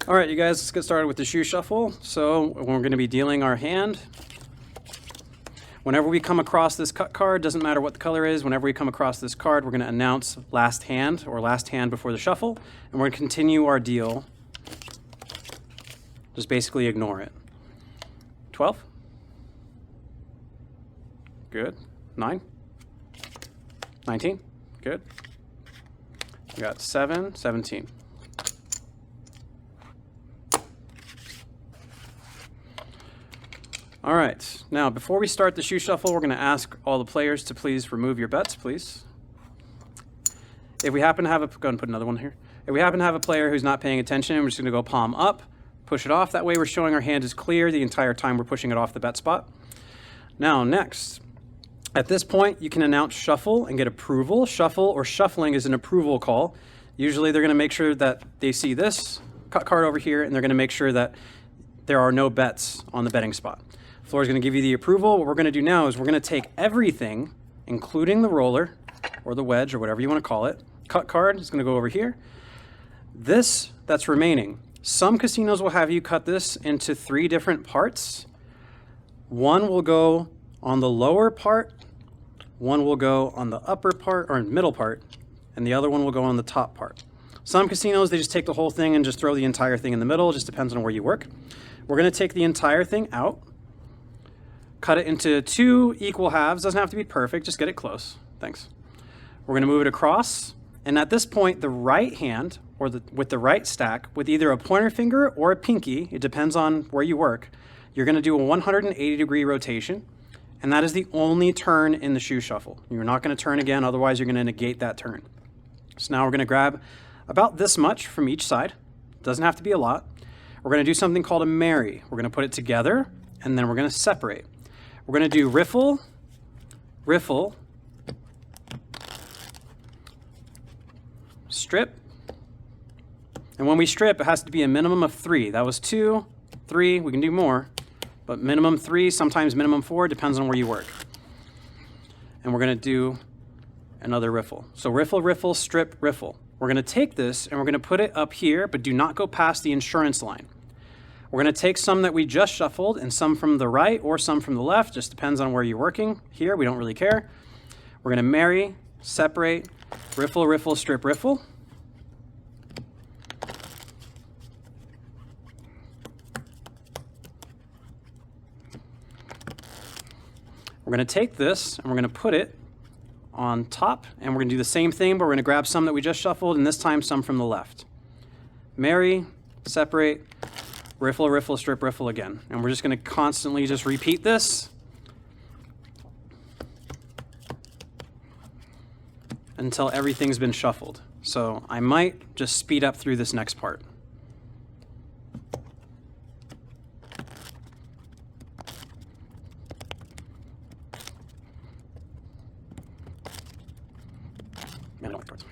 All right, you guys, let's get started with the shoe shuffle. So we're going to be dealing our hand. Whenever we come across this cut card, doesn't matter what the color is, whenever we come across this card, we're going to announce last hand or last hand before the shuffle, and we're going to continue our deal. Just basically ignore it. 12. Good. 9. 19. Good. We got 7, 17. All right, now before we start the shoe shuffle, we're going to ask all the players to please remove your bets, please. If we happen to have a, go ahead and put another one here. If we happen to have a player who's not paying attention, we're just going to go palm up, push it off. That way we're showing our hand is clear the entire time we're pushing it off the bet spot. Now next, at this point you can announce shuffle and get approval. Shuffle or shuffling is an approval call. Usually they're going to make sure that they see this cut card over here, and they're going to make sure that there are no bets on the betting spot. Floor is going to give you the approval. What we're going to do now is we're going to take everything, including the roller or the wedge or whatever you want to call it. Cut card is going to go over here. This that's remaining. Some casinos will have you cut this into 3 different parts. One will go on the lower part, one will go on the upper part or middle part, and the other one will go on the top part. Some casinos, they just take the whole thing and just throw the entire thing in the middle. It just depends on where you work. We're going to take the entire thing out. Cut it into 2 equal halves. Doesn't have to be perfect, just get it close. Thanks. We're going to move it across, and at this point, the right hand, or with the right stack, with either a pointer finger or a pinky, it depends on where you work, you're going to do a 180-degree rotation, and that is the only turn in the shoe shuffle. You're not going to turn again, otherwise you're going to negate that turn. So now we're going to grab about this much from each side. Doesn't have to be a lot. We're going to do something called a marry. We're going to put it together, and then we're going to separate. We're going to do riffle, riffle, strip, and when we strip, it has to be a minimum of 3. That was 2, 3, we can do more, but minimum 3, sometimes minimum 4, depends on where you work. And we're going to do another riffle. So riffle, riffle, strip, riffle. We're going to take this and we're going to put it up here, but do not go past the insurance line. We're going to take some that we just shuffled and some from the right or some from the left, just depends on where you're working. Here, we don't really care. We're going to marry, separate, riffle, riffle, strip, riffle. We're going to take this and we're going to put it on top, and we're going to do the same thing, but we're going to grab some that we just shuffled, and this time some from the left. Marry, separate, riffle, riffle, strip, riffle again. And we're just going to constantly just repeat this until everything's been shuffled. So I might just speed up through this next part. Man, I don't like cards.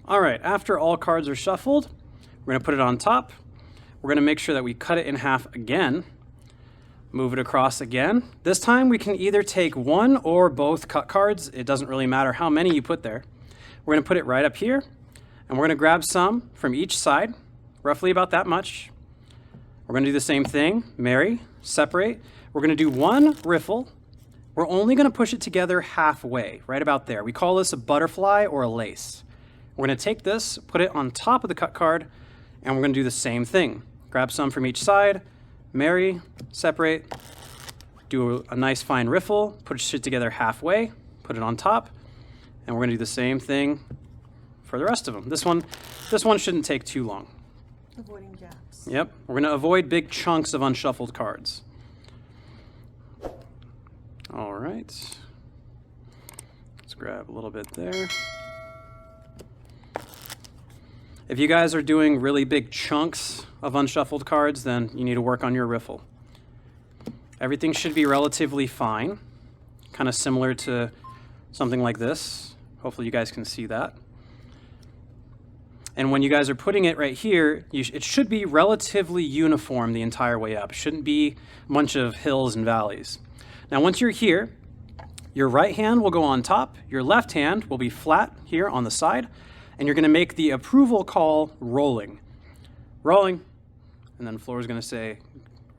All right, after all cards are shuffled, we're going to put it on top. We're going to make sure that we cut it in half again. Move it across again. This time we can either take one or both cut cards. It doesn't really matter how many you put there. We're going to put it right up here, and we're going to grab some from each side, roughly about that much. We're going to do the same thing, marry, separate. We're going to do one riffle. We're only going to push it together halfway, right about there. We call this a butterfly or a lace. We're going to take this, put it on top of the cut card, and we're going to do the same thing. Grab some from each side, marry, separate, do a nice fine riffle, push it together halfway, put it on top, and we're going to do the same thing for the rest of them. This one shouldn't take too long. Avoiding jacks. Yep, we're going to avoid big chunks of unshuffled cards. All right, let's grab a little bit there. If you guys are doing really big chunks of unshuffled cards, then you need to work on your riffle. Everything should be relatively fine, kind of similar to something like this. Hopefully you guys can see that. And when you guys are putting it right here, it should be relatively uniform the entire way up. It shouldn't be a bunch of hills and valleys. Now, once you're here, your right hand will go on top, your left hand will be flat here on the side, and you're gonna make the approval call rolling. Rolling, and then the floor is gonna say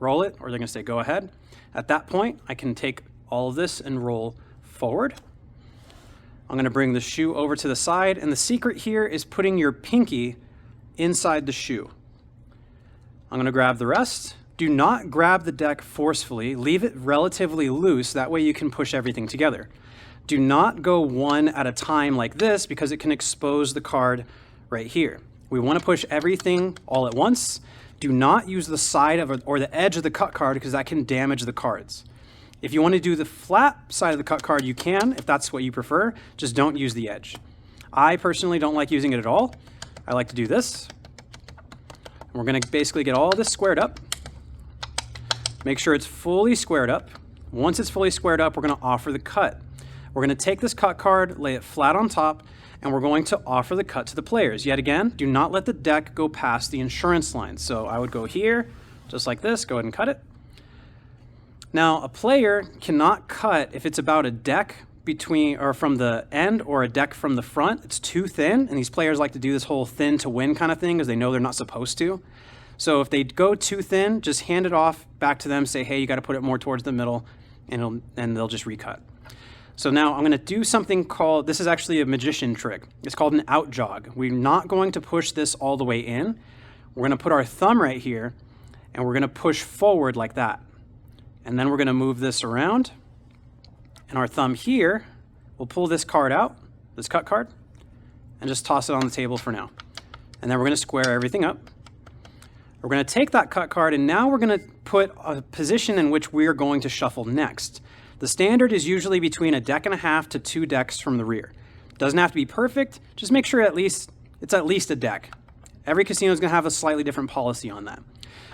roll it, or they're gonna say go ahead. At that point, I can take all of this and roll forward. I'm gonna bring the shoe over to the side, and the secret here is putting your pinky inside the shoe. I'm gonna grab the rest. Do not grab the deck forcefully. Leave it relatively loose. That way you can push everything together. Do not go one at a time like this because it can expose the card right here. We wanna push everything all at once. Do not use the side of or the edge of the cut card because that can damage the cards. If you want to do the flat side of the cut card, you can, if that's what you prefer. Just don't use the edge. I personally don't like using it at all. I like to do this. We're going to basically get all this squared up. Make sure it's fully squared up. Once it's fully squared up, we're going to offer the cut. We're going to take this cut card, lay it flat on top, and we're going to offer the cut to the players. Yet again, do not let the deck go past the insurance line. So I would go here, just like this, go ahead and cut it. Now, a player cannot cut if it's about a deck between or from the end or a deck from the front. It's too thin, and these players like to do this whole thin to win kind of thing because they know they're not supposed to. So if they go too thin, just hand it off back to them, say, hey, you got to put it more towards the middle, and they'll just recut. So now I'm going to do something called, this is actually a magician trick. It's called an out jog. We're not going to push this all the way in. We're going to put our thumb right here, and we're going to push forward like that. And then we're going to move this around, and our thumb here will pull this card out, this cut card, and just toss it on the table for now. And then we're going to square everything up. We're going to take that cut card, and now we're going to put a position in which we are going to shuffle next. The standard is usually between a deck and a half to 2 decks from the rear. Doesn't have to be perfect, just make sure it's at least a deck. Every casino is going to have a slightly different policy on that.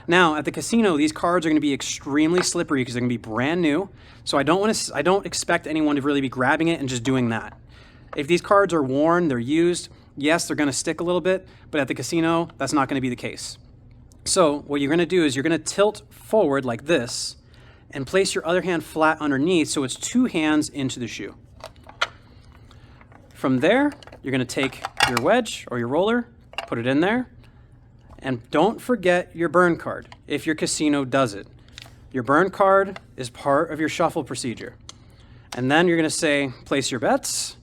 Now, at the casino, these cards are going to be extremely slippery because they're going to be brand new. So I don't expect anyone to really be grabbing it and just doing that. If these cards are worn, they're used, yes, they're going to stick a little bit, but at the casino, that's not going to be the case. So what you're going to do is you're going to tilt forward like this and place your other hand flat underneath so it's 2 hands into the shoe. From there, you're going to take your wedge or your roller, put it in there. And don't forget your burn card, if your casino does it. Your burn card is part of your shuffle procedure. And then you're gonna say, place your bets.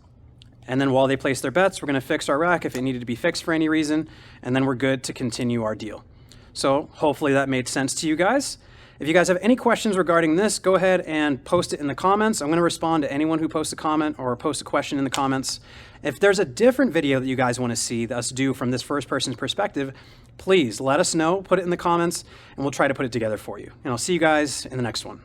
And then while they place their bets, we're gonna fix our rack if it needed to be fixed for any reason. And then we're good to continue our deal. So hopefully that made sense to you guys. If you guys have any questions regarding this, go ahead and post it in the comments. I'm gonna respond to anyone who posts a comment or posts a question in the comments. If there's a different video that you guys wanna see us do from this first person's perspective, please let us know, put it in the comments, and we'll try to put it together for you. And I'll see you guys in the next one.